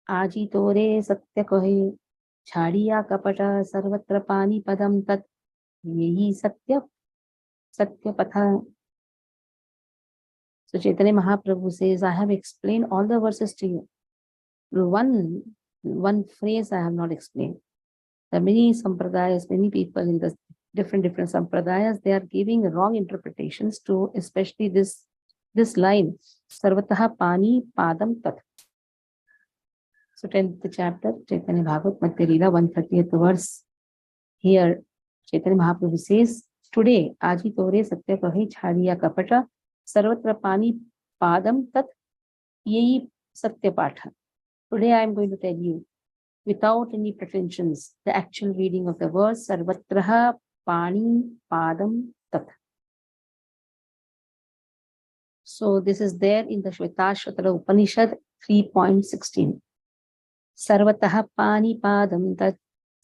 आजी तोरे सत्य कहे, छाड़िया कपट सर्वत्र पानी पदम तत्, यही सत्य सत्य पथा. So Chaitanya Mahaprabhu says, I have explained all the verses to you. One phrase I have not explained. There are many sampradayas, many people in the different sampradayas, they are giving wrong interpretations to especially this line, Sarvataha Pani Padam Tat. So 10th chapter, Chaitanya Bhagavat, Madhya Leela, 130th verse. Here, Chaitanya Mahaprabhu says, today, Aji Tore Satya Kahi Chhadiya Kapata, Sarvatra Pani Padam Tat, Yehi Satya Patha. Today I am going to tell you, without any pretensions, the actual reading of the verse, Sarvatraha Pani Padam Tat. So this is there in the Shvetashvatara Upanishad 3.16. Sarvataha Pani Padam Tat,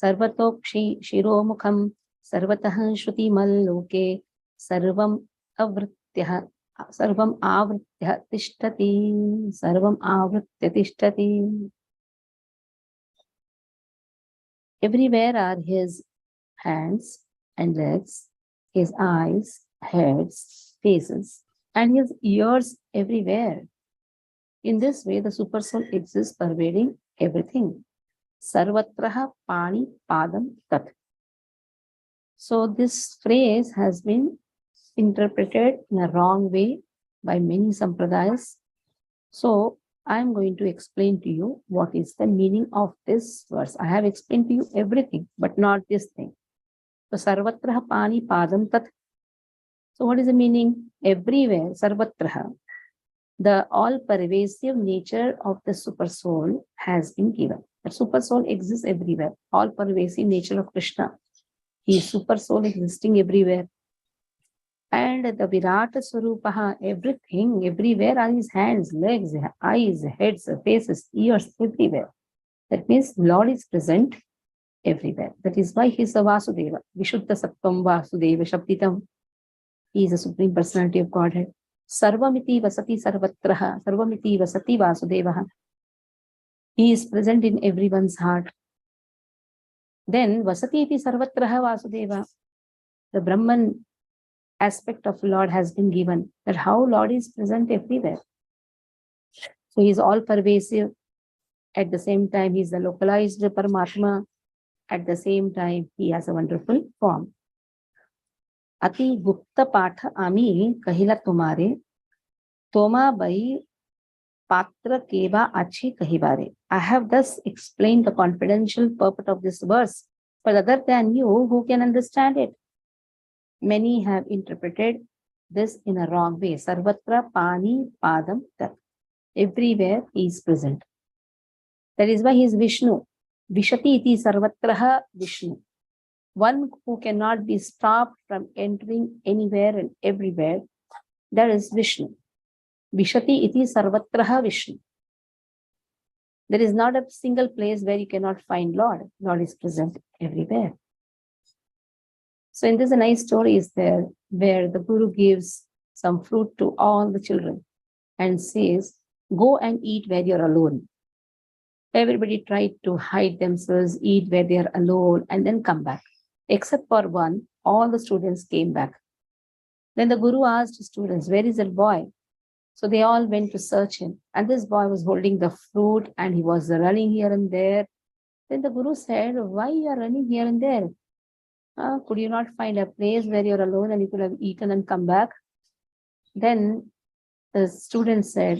Sarvatokshi Shiromukham, Sarvataha Shruti Malloke, Sarvam Avrityaha, Sarvam Avritya Tishtati, Sarvam Avritya Tishtati. Everywhere are his hands and legs, his eyes, heads, faces, and his ears everywhere. In this way, the Supersoul exists pervading everything. Sarvatraha Pani Padam Tat. So this phrase has been interpreted in a wrong way by many sampradayas. So I am going to explain to you what is the meaning of this verse. I have explained to you everything, but not this thing. So Sarvatraha Pani Padam Tat. So what is the meaning? Everywhere, Sarvatraha, the all-pervasive nature of the Supersoul has been given. The Supersoul exists everywhere. All-pervasive nature of Krishna. He is Supersoul existing everywhere. And the Virata Swarupaha, everything, everywhere are his hands, legs, eyes, heads, faces, ears, everywhere. That means Lord is present everywhere. That is why he is a Vasudeva. Vishuddha Sattvam Vasudeva Shabditam. He is a Supreme Personality of Godhead. Sarvamiti Vasati Sarvatraha. Sarvamiti Vasati Vasudevaha. He is present in everyone's heart. Then Vasati iti Sarvatraha Vasudeva. The Brahman aspect of Lord has been given, that how Lord is present everywhere. So he is all pervasive. At the same time, he is the localized Paramatma. At the same time, he has a wonderful form. Ati Gupta Patha Ami Kahila Tumare Toma Bai Patra Keva Achi Kahibare. I have thus explained the confidential purport of this verse, but other than you, who can understand it? Many have interpreted this in a wrong way. Sarvatra Pani Padam Tat. Everywhere he is present. That is why he is Vishnu. Vishati iti Sarvatraha Vishnu. One who cannot be stopped from entering anywhere and everywhere, that is Vishnu. Vishati iti Sarvatraha Vishnu. There is not a single place where you cannot find Lord. Lord is present everywhere. So in this, a nice story is there where the Guru gives some fruit to all the children and says, go and eat where you're alone. Everybody tried to hide themselves, eat where they are alone, and then come back. Except for one, all the students came back. Then the Guru asked the students, where is that boy? So they all went to search him. And this boy was holding the fruit and he was running here and there. Then the Guru said, why you are running here and there? Could you not find a place where you're alone and you could have eaten and come back? Then the student said,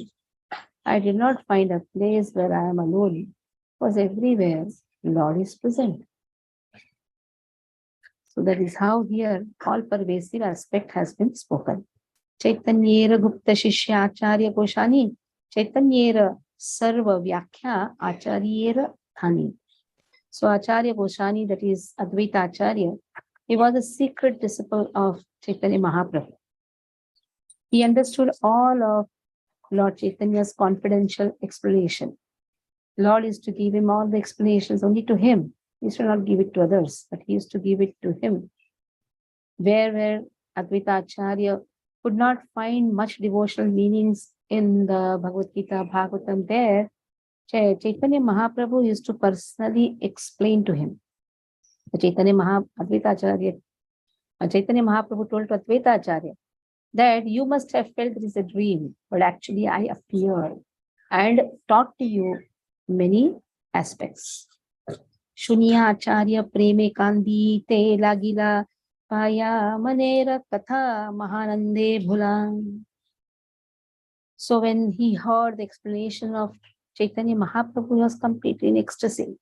I did not find a place where I am alone, because everywhere Lord is present. So that is how here all-pervasive aspect has been spoken. Chaitanyera Gupta Shishya Acharya Goshani, Chaitanyera Sarva Vyakhya Acharyera Thani. So Acharya Goshani, that is Advaita Acharya, he was a secret disciple of Chaitanya Mahaprabhu. He understood all of Lord Chaitanya's confidential explanation. Lord used to give him all the explanations only to him. He used to not give it to others, but he used to give it to him. Where Advaita Acharya could not find much devotional meanings in the Bhagavad Gita, Bhagavatam there, Chaitanya Mahaprabhu used to personally explain to him. Chaitanya Mahaprabhu told to Advaita Acharya that you must have felt it is a dream, but actually I appeared and taught to you many aspects. Shunya Acharya Preme Kandi Te Lagila Paya Manera Katha Mahanande Bhulan. So when he heard the explanation of Chaitanya Mahaprabhu, he was completely in ecstasy.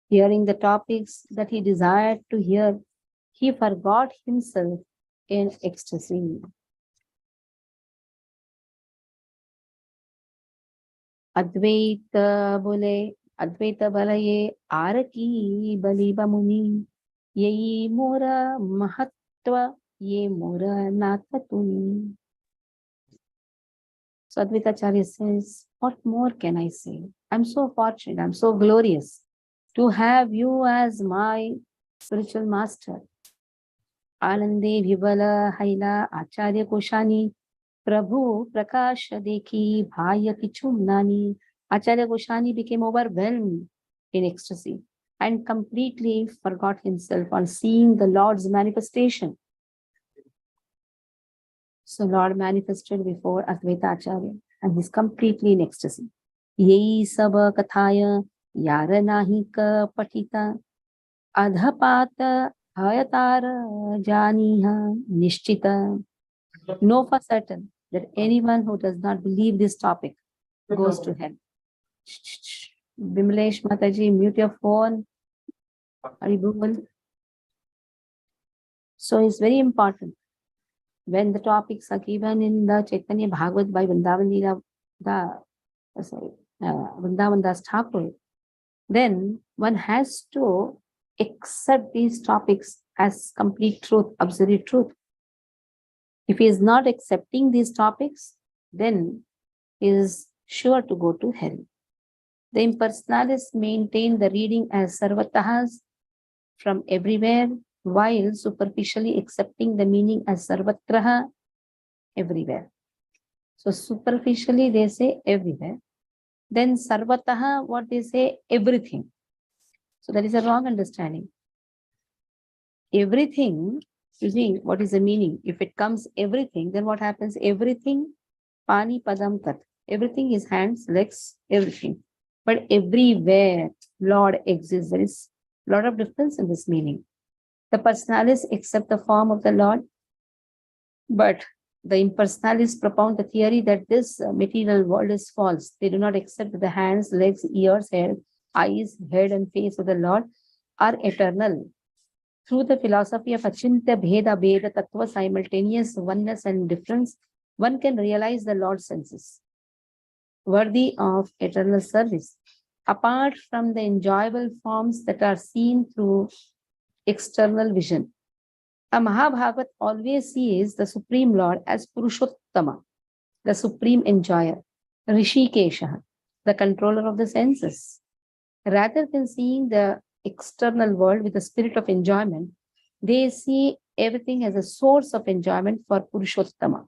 Hearing the topics that he desired to hear, he forgot himself in ecstasy. Advaita balaye araki baliba muni, yei mora mahatva ye mora natatuni. So Advaita Acharya says, what more can I say? I'm so fortunate, I'm so glorious to have you as my spiritual master. Anande Vibala Haila Acharya Koshani Prabhu Prakash Dekhi Bhaya Kichumnani. Acharya Koshani became overwhelmed in ecstasy and completely forgot himself on seeing the Lord's manifestation. So Lord manifested before Advaita Acharya and he's completely in ecstasy. Yei saba kathaya yara nahi ka patita adhapata hayatara janiha nishtita. Know for certain that anyone who does not believe this topic goes to hell. Bimlesh Mataji, mute your phone. So it's very important. When the topics are given in the Chaitanya Bhagavat by Vrindavan Das Thakur, then one has to accept these topics as complete truth, absolute truth. If he is not accepting these topics, then he is sure to go to hell. The impersonalists maintain the reading as sarvatahas from everywhere, while superficially accepting the meaning as sarvatraha, everywhere. So superficially they say everywhere. Then sarvataha, what they say, everything. So that is a wrong understanding. Everything, you see, what is the meaning? If it comes everything, then what happens? Everything, pani padam tat. Everything is hands, legs, everything. But everywhere Lord exists. There is a lot of difference in this meaning. The personalists accept the form of the Lord, but the impersonalists propound the theory that this material world is false. They do not accept that the hands, legs, ears, hair, eyes, head, and face of the Lord are eternal. Through the philosophy of Achintya Bheda Bheda Tattva, simultaneous oneness and difference, one can realize the Lord's senses, worthy of eternal service, apart from the enjoyable forms that are seen through external vision. A Mahabhagavat always sees the Supreme Lord as Purushottama, the supreme enjoyer, Rishikesha, the controller of the senses. Rather than seeing the external world with a spirit of enjoyment, they see everything as a source of enjoyment for Purushottama.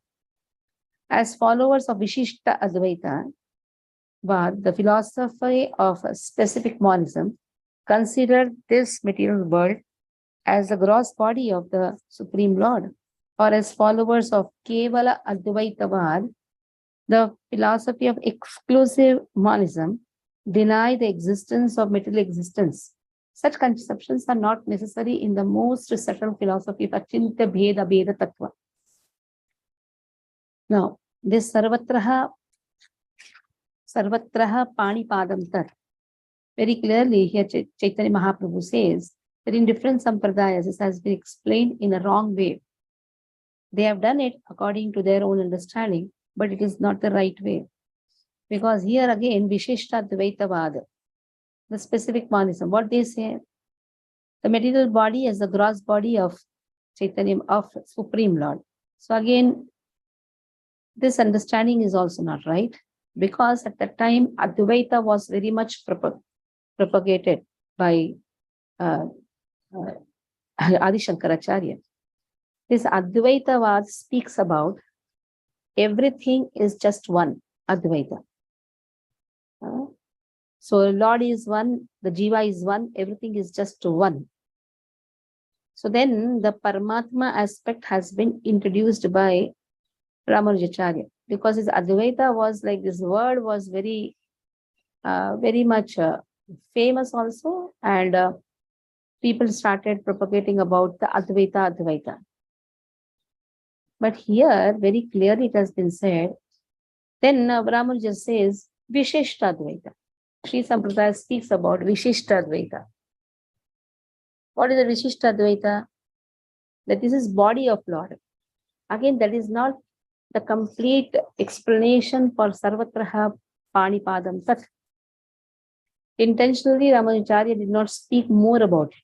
As followers of Vishishta Advaita, the philosophy of specific monism considered this material world as the gross body of the Supreme Lord, or as followers of Kevala Advaitavad, the philosophy of exclusive monism, deny the existence of material existence. Such conceptions are not necessary in the most subtle philosophy of Achintya Bheda Bheda Tattva. Now, this Sarvatraha Pani Padam Tat. Very clearly here Chaitanya Mahaprabhu says that in different sampradayas this has been explained in a wrong way. They have done it according to their own understanding, but it is not the right way. Because here again, Vishishta Dvaitavada, the specific monism, what they say, the material body is the gross body of Chaitanya, of Supreme Lord. So again, this understanding is also not right, because at that time Advaita was very much propagated by Adi Shankaracharya. This Advaitavad speaks about everything is just one, Advaita. So Lord is one, the Jiva is one, everything is just one. So then the Paramatma aspect has been introduced by Ramanujacharya, because his Advaita was like, this word was very, very much famous also, and people started propagating about the Advaita. But here, very clearly it has been said, then Ramanuja says, Vishishta Advaita. Shri Sampradaya speaks about Vishishta Advaita. What is the Vishishta Advaita? That this is body of Lord. Again, that is not the complete explanation for Sarvatraha Panipadam Tat. Intentionally, Ramanujacharya did not speak more about it.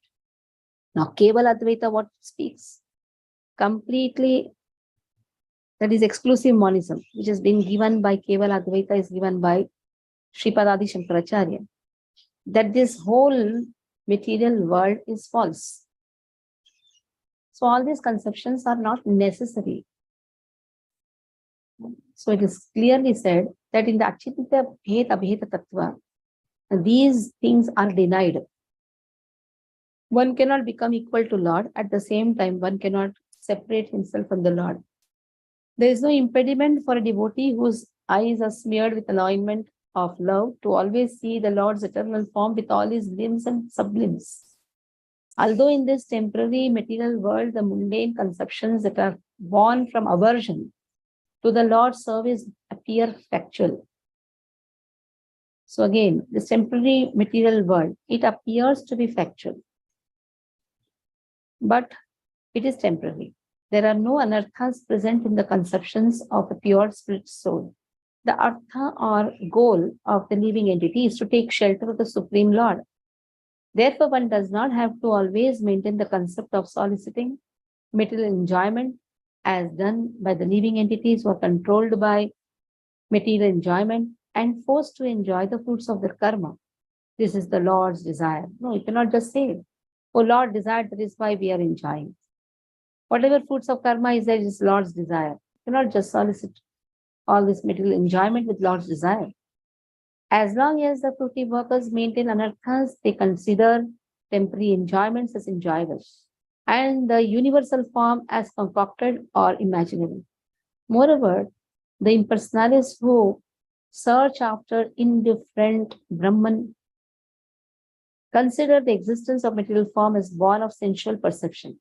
Now, Keval Advaita, what it speaks? Completely, that is exclusive monism, which has been given by Keval Advaita, is given by Sripadadi Shankaracharya. That this whole material world is false. So all these conceptions are not necessary. So it is clearly said that in the Achitita Bheta Bheta Tattva, these things are denied. One cannot become equal to Lord. At the same time, one cannot separate himself from the Lord. There is no impediment for a devotee whose eyes are smeared with an ointment of love to always see the Lord's eternal form with all his limbs and sublimbs. Although in this temporary material world, the mundane conceptions that are born from aversion to the Lord's service appear factual. So again, this temporary material world, it appears to be factual, but it is temporary. There are no anarthas present in the conceptions of a pure spirit soul. The artha or goal of the living entity is to take shelter of the Supreme Lord. Therefore, one does not have to always maintain the concept of soliciting material enjoyment as done by the living entities who are controlled by material enjoyment and forced to enjoy the fruits of their karma. This is the Lord's desire. No, you cannot just say, oh, Lord desired, that is why we are enjoying. Whatever fruits of karma is there is Lord's desire. You cannot just solicit all this material enjoyment with Lord's desire. As long as the fruitive workers maintain anarthas, they consider temporary enjoyments as enjoyable and the universal form as concocted or imaginary. Moreover, the impersonalists who search after indifferent Brahman consider the existence of material form as born of sensual perception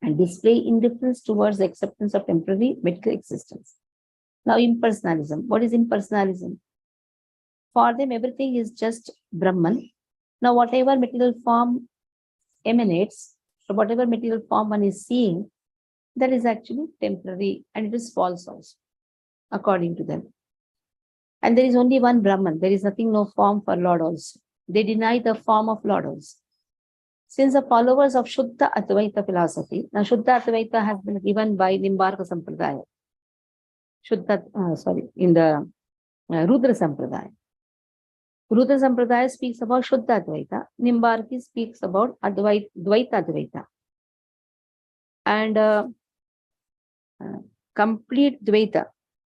and display indifference towards the acceptance of temporary material existence. Now, impersonalism. What is impersonalism? For them, everything is just Brahman. Now, whatever material form emanates, or whatever material form one is seeing, that is actually temporary and it is false also, according to them. And there is only one Brahman. There is nothing, no form for Lord also. They deny the form of Lord also. Since the followers of Shuddha Advaita philosophy, now Shuddha Advaita has been given by Nimbarka Sampradaya. In the Rudra Sampradaya. Rudra Sampradaya speaks about Shuddha Advaita. Nimbarki speaks about Dvaita Advaita. And complete Dvaita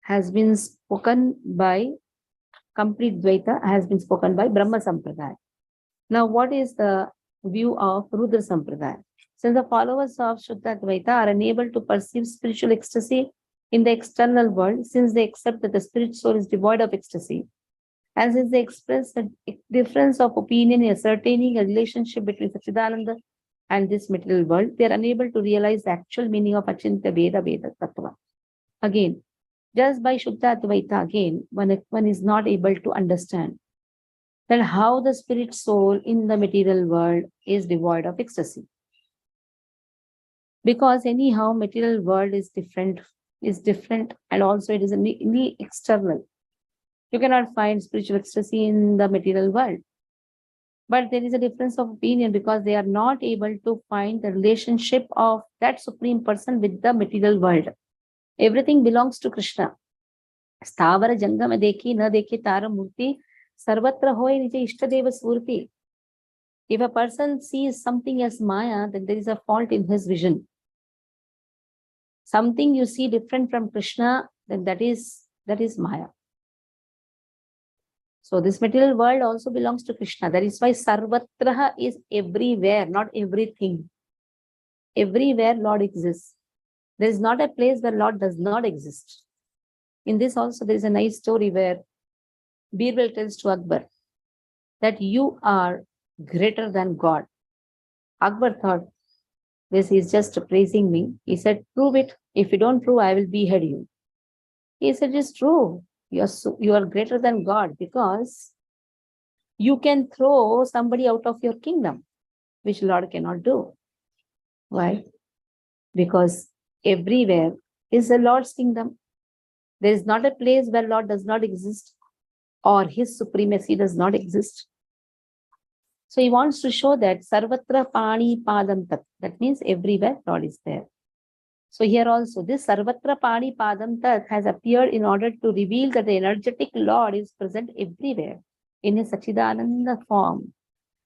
has been spoken by Brahma Sampradaya. Now, what is the view of Rudra Sampradaya? Since the followers of Shuddha Advaita are unable to perceive spiritual ecstasy in the external world, since they accept that the spirit soul is devoid of ecstasy, and since they express a difference of opinion in ascertaining a relationship between Satchidananda and this material world, they are unable to realize the actual meaning of Achintya Veda Tattva. Again, just by Shuddha Advaita, again, one is not able to understand that how the spirit soul in the material world is devoid of ecstasy. Because anyhow, material world is different, and also it is in the external. You cannot find spiritual ecstasy in the material world. But there is a difference of opinion because they are not able to find the relationship of that Supreme Person with the material world. Everything belongs to Krishna. Sthavara jangama dekhi na dekhi tara murti sarvatra hoy nije ishtadeva surti. If a person sees something as Maya, then there is a fault in his vision. Something you see different from Krishna, then that is Maya. So this material world also belongs to Krishna. That is why Sarvatraha is everywhere, not everything. Everywhere Lord exists. There is not a place where Lord does not exist. In this also, there is a nice story where Birbal tells to Akbar that you are greater than God. Akbar thought, this is just praising me. He said, prove it. If you don't prove, I will behead you. He said, it's true. You are greater than God because you can throw somebody out of your kingdom, which Lord cannot do. Why? Because everywhere is the Lord's kingdom. There is not a place where Lord does not exist or his supremacy does not exist. So he wants to show that Sarvatra Pani Padam Tat. That means everywhere Lord is there. So here also, this Sarvatra Pani Padam Tat has appeared in order to reveal that the energetic Lord is present everywhere in a Sachidananda form.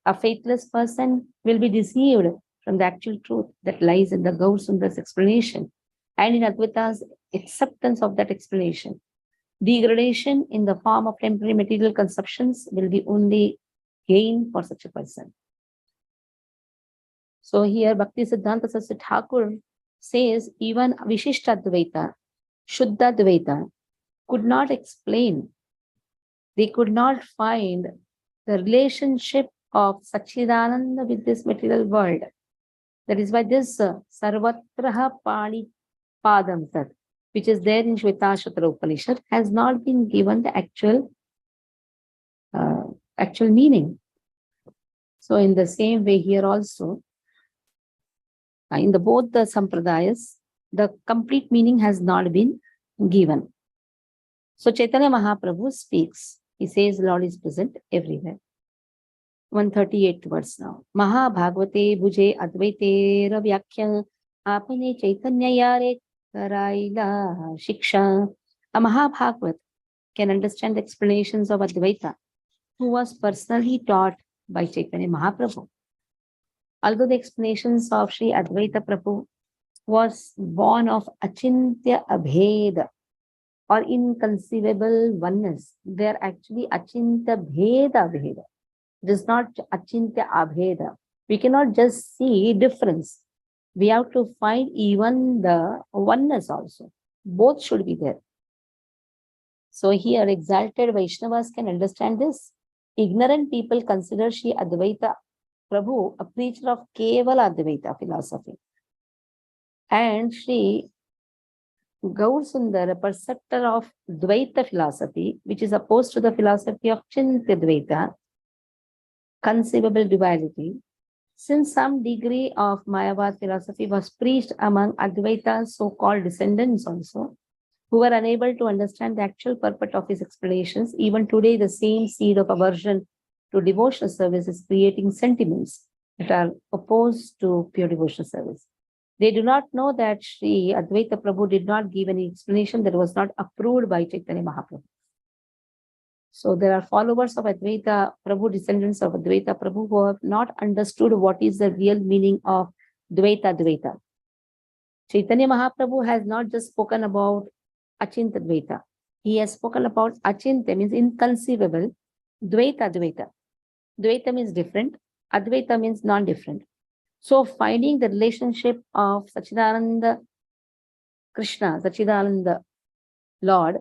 A faithless person will be deceived from the actual truth that lies in the Gaur Sundar's explanation and in Advaita's acceptance of that explanation. Degradation in the form of temporary material conceptions will be only gain for such a person. So here Bhakti Siddhanta Saraswati Thakur says even Vishishta Dvaita, Shuddha Dvaita could not explain, they could not find the relationship of Sachidananda with this material world. That is why this Sarvatraha Pani Padam Tat, which is there in Shvetashvatara Upanishad, has not been given the actual meaning. So in the same way here also, in both the sampradayas, the complete meaning has not been given. So Chaitanya Mahaprabhu speaks. He says Lord is present everywhere. 138th verse now. Mahabhagavate bhuje advaite ravyakya apane Chaitanya yare karaila shiksha. A Mahabhagavat can understand the explanations of Advaita, who was personally taught by Chaitanya Mahaprabhu. Although the explanations of Shri Advaita Prabhu was born of Achintya Abheda or inconceivable oneness, they are actually Achintya Bheda Abheda. It is not Achintya Abheda. We cannot just see difference. We have to find even the oneness also. Both should be there. So here exalted Vaishnavas can understand this. Ignorant people consider Shri Advaita Prabhu a preacher of Kevala Advaita philosophy. And Shri Gaur Sundar, a preceptor of Dvaita philosophy, which is opposed to the philosophy of Chintya Dvaita, conceivable duality. Since some degree of Mayavad philosophy was preached among Advaita's so-called descendants also, who were unable to understand the actual purport of his explanations, even today the same seed of aversion to devotional service is creating sentiments that are opposed to pure devotional service. They do not know that Shri Advaita Prabhu did not give any explanation that was not approved by Chaitanya Mahaprabhu. So there are followers of Advaita Prabhu, descendants of Advaita Prabhu, who have not understood what is the real meaning of Dvaita. Chaitanya Mahaprabhu has not just spoken about Achintya Dvaita. He has spoken about Achintya, means inconceivable, Dvaita. Dvaita means different, Advaita means non-different. So finding the relationship of Sachidananda Krishna, Sachidananda Lord,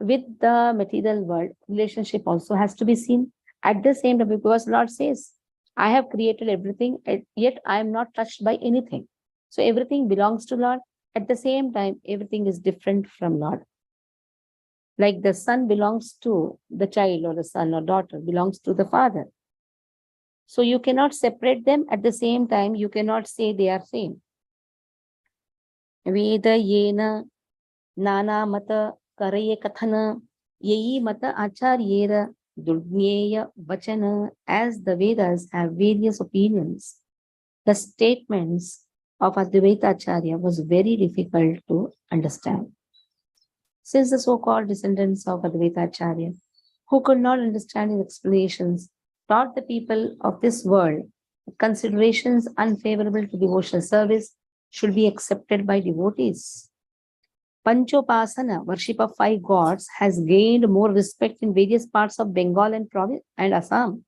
with the material world, relationship also has to be seen. At the same time, because Lord says, I have created everything, yet I am not touched by anything. So everything belongs to Lord. At the same time, everything is different from Lord. Like the son belongs to the child, or the son or daughter belongs to the father. So you cannot separate them. At the same time, you cannot say they are same. Veda yena nana mata karaye kathana yeyi mata acharyera dulgneya vachana. As the Vedas have various opinions, the statements of Advaita Acharya was very difficult to understand. Since the so-called descendants of Advaita Acharya, who could not understand his explanations, taught the people of this world that considerations unfavorable to devotional service should be accepted by devotees. Panchopasana, worship of 5 gods, has gained more respect in various parts of Bengal and Assam.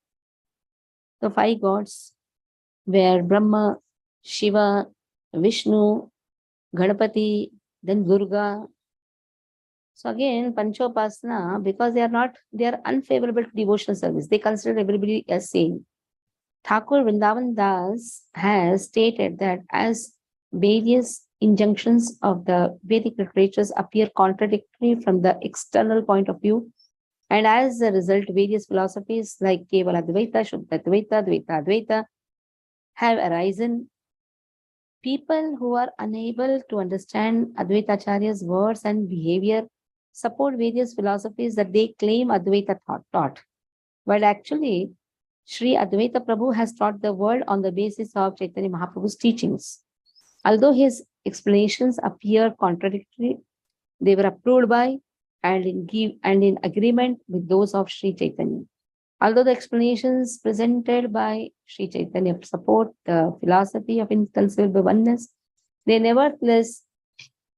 The 5 gods were Brahma, Shiva, Vishnu, Ganapati, then Durga. So again, Panchopasana, because they are unfavorable to devotional service. They consider everybody as same. Thakur Vrindavan Das has stated that as various injunctions of the Vedic literatures appear contradictory from the external point of view, and as a result, various philosophies like Kevala Advaita, Shuddha Advaita, Dvaita Advaita have arisen. People who are unable to understand Advaita Acharya's words and behavior support various philosophies that they claim Advaita taught. But actually, Shri Advaita Prabhu has taught the world on the basis of Chaitanya Mahaprabhu's teachings. Although his explanations appear contradictory, they were approved by and in agreement with those of Shri Chaitanya. Although the explanations presented by Shri Chaitanya support the philosophy of inconceivable oneness, they nevertheless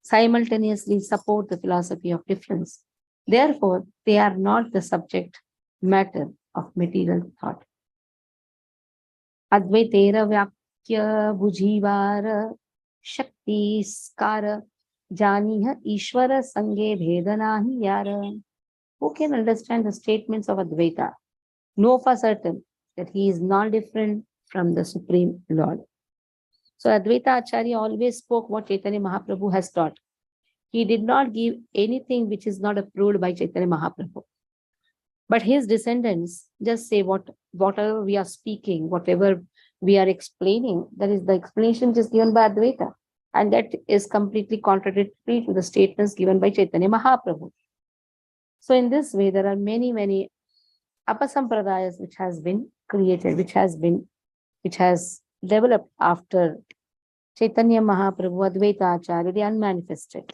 simultaneously support the philosophy of difference. Therefore, they are not the subject matter of material thought. Advaitera Vyakya Bujivara Shakti Skara Janiha Ishvara Sange Bhedanahi Yara. Who can understand the statements of Advaita? Know for certain that he is not different from the Supreme Lord. So Advaita Acharya always spoke what Chaitanya Mahaprabhu has taught. He did not give anything which is not approved by Chaitanya Mahaprabhu. But his descendants just say whatever we are speaking, whatever we are explaining, that is the explanation just given by Advaita. And that is completely contradictory to the statements given by Chaitanya Mahaprabhu. So in this way, there are many apasampradayas which has been created, which has developed after Chaitanya Mahaprabhu, Advaita Acharya, they unmanifested.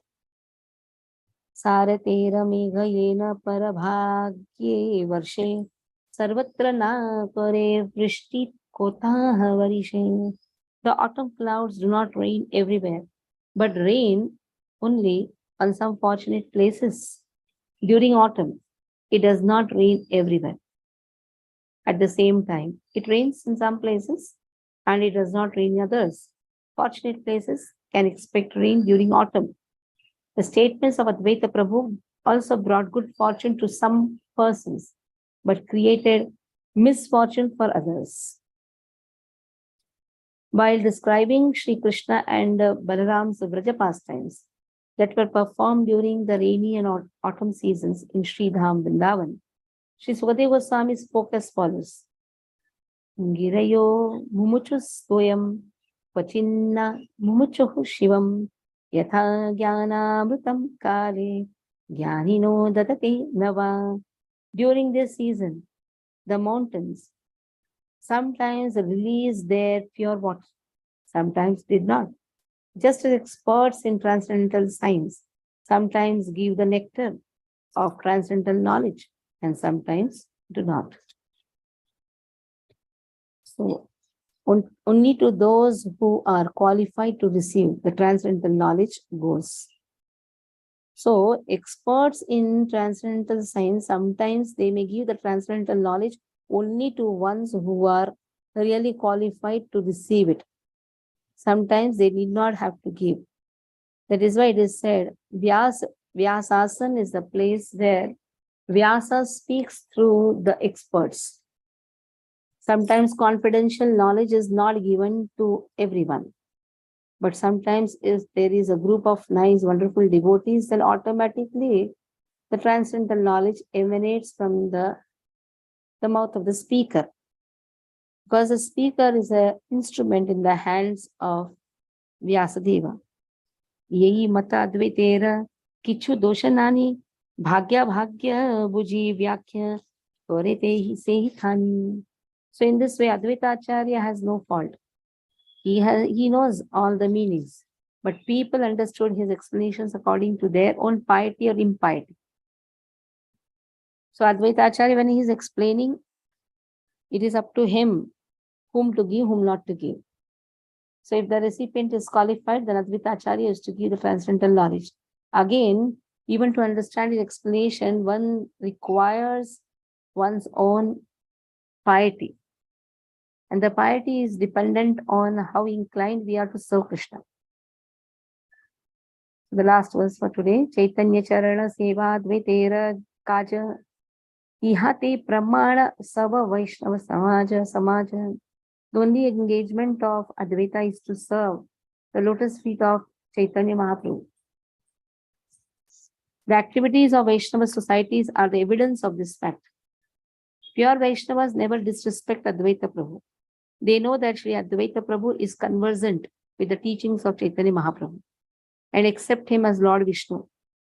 Saratera meghayena parabhagye varshe sarvatra na pare vrishti kotah varishe. The autumn clouds do not rain everywhere, but rain only on some fortunate places. During autumn, it does not rain everywhere. At the same time, it rains in some places and it does not rain in others. Fortunate places can expect rain during autumn. The statements of Advaita Prabhu also brought good fortune to some persons, but created misfortune for others. While describing Sri Krishna and Balaram's Vraja pastimes that were performed during the rainy and autumn seasons in Sri Dham Vrindavan, Sri Sukadeva Goswami spoke as follows. Girayo mumuchus toyam pachinna mumuchuhu shivam yatha jnanamritam kale jnanino dadate nava. During this season, the mountains sometimes release their pure water, sometimes did not. Just as experts in transcendental science sometimes give the nectar of transcendental knowledge and sometimes do not. So, only to those who are qualified to receive the transcendental knowledge goes. So, experts in transcendental science, sometimes they may give the transcendental knowledge only to ones who are really qualified to receive it. Sometimes they need not have to give. That is why it is said, Vyasasan is the place where Vyasa speaks through the experts. Sometimes confidential knowledge is not given to everyone. But sometimes if there is a group of nice, wonderful devotees, then automatically the transcendental knowledge emanates from the mouth of the speaker. Because the speaker is an instrument in the hands of Vyasadeva. Yehi mata advaitera kichu doshanani bhagya buji vyakya korete sehi thani. So in this way, Advaita Acharya has no fault. He knows all the meanings, but people understood his explanations according to their own piety or impiety. So Advaita Acharya, when he is explaining, it is up to him whom to give, whom not to give. So if the recipient is qualified, then Advaita Acharya is to give the transcendental knowledge. Again, even to understand his explanation, one requires one's own piety. And the piety is dependent on how inclined we are to serve Krishna. The last verse for today, Chaitanya Charana Seva Dvaitera Kaja Ihate Pramana Sava Vaishnava Samaja. The only engagement of Advaita is to serve the lotus feet of Chaitanya Mahaprabhu. The activities of Vaishnava societies are the evidence of this fact. Pure Vaishnavas never disrespect Advaita Prabhu. They know that Shri Advaita Prabhu is conversant with the teachings of Chaitanya Mahaprabhu and accept him as Lord Vishnu.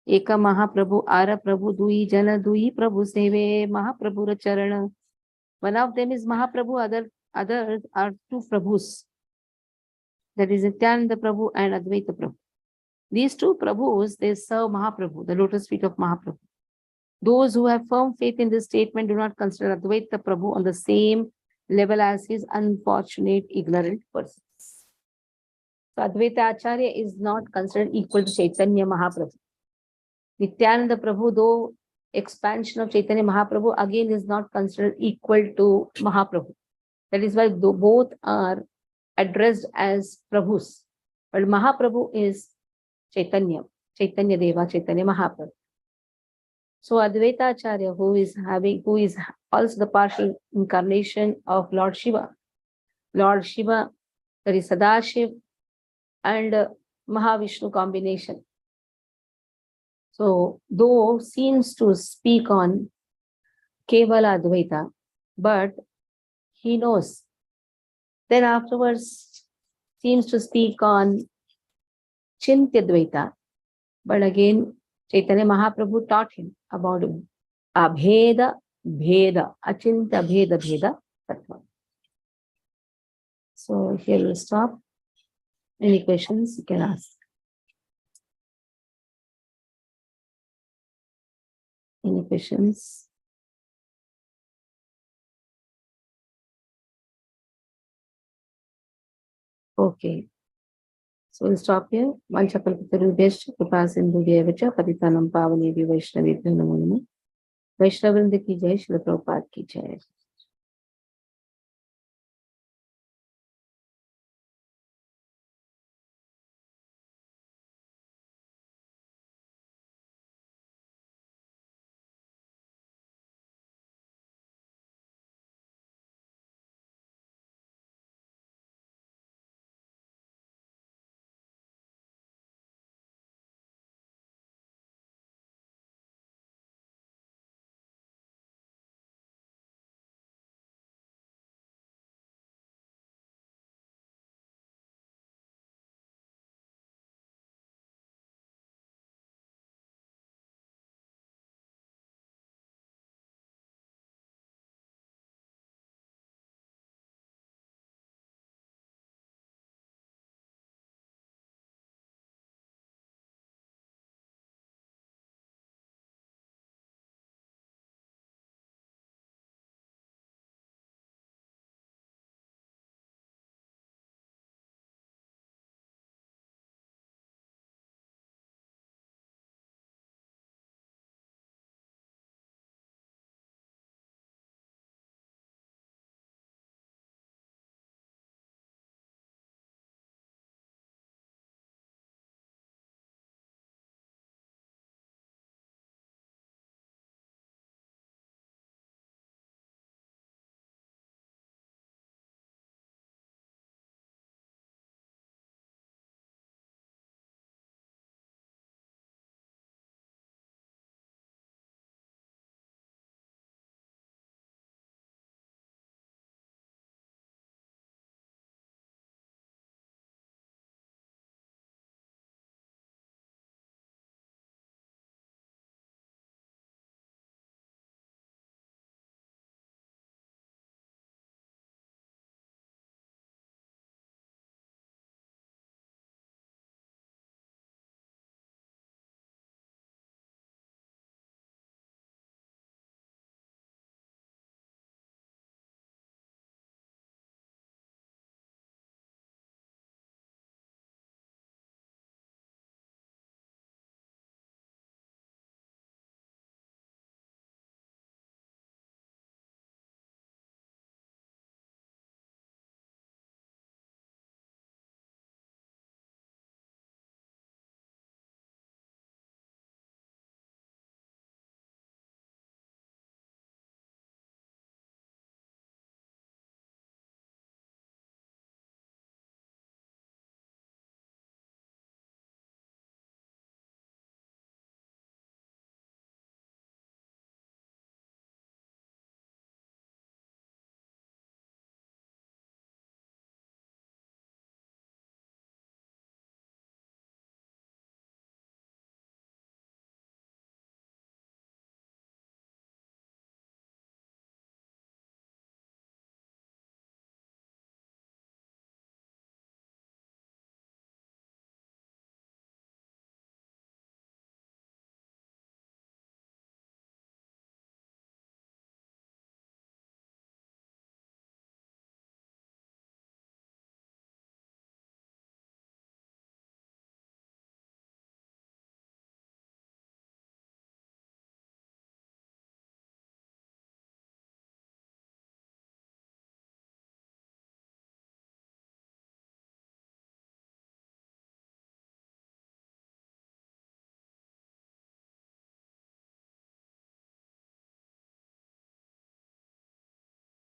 Eka Mahaprabhu, Ara Prabhu, Dui Jana, Dui Prabhu Seve, Mahaprabhu Charana. One of them is Mahaprabhu, others are two Prabhus. That is Nityananda Prabhu and Advaita Prabhu. These two Prabhus, they serve Mahaprabhu, the lotus feet of Mahaprabhu. Those who have firm faith in this statement do not consider Advaita Prabhu on the same level as his unfortunate, ignorant persons. So Advaita Acharya is not considered equal to Chaitanya Mahaprabhu. Nityananda Prabhu, though expansion of Chaitanya Mahaprabhu, again is not considered equal to Mahaprabhu. That is why both are addressed as Prabhus. But Mahaprabhu is Chaitanya Deva, Chaitanya Mahaprabhu. So Advaita Acharya, who is also the partial incarnation of Lord Shiva, that is Sadashiv and Mahavishnu combination. So though seems to speak on Kevala Advaita, but he knows. Then afterwards seems to speak on Chintya Dvaita, but again Chaitanya Mahaprabhu taught him about Abheda Bheda, Achintya Bheda Bheda Tattva. So here we'll stop. Any questions you can ask. Any questions? Okay. So we'll stop here. Vanchakalpatarubhyascha kripasindhubhyevacha patitanam pavanebhyo vaishnavebhyo namo namah. Vaishnavrinda ki jai, Srila Prabhupada ki jai.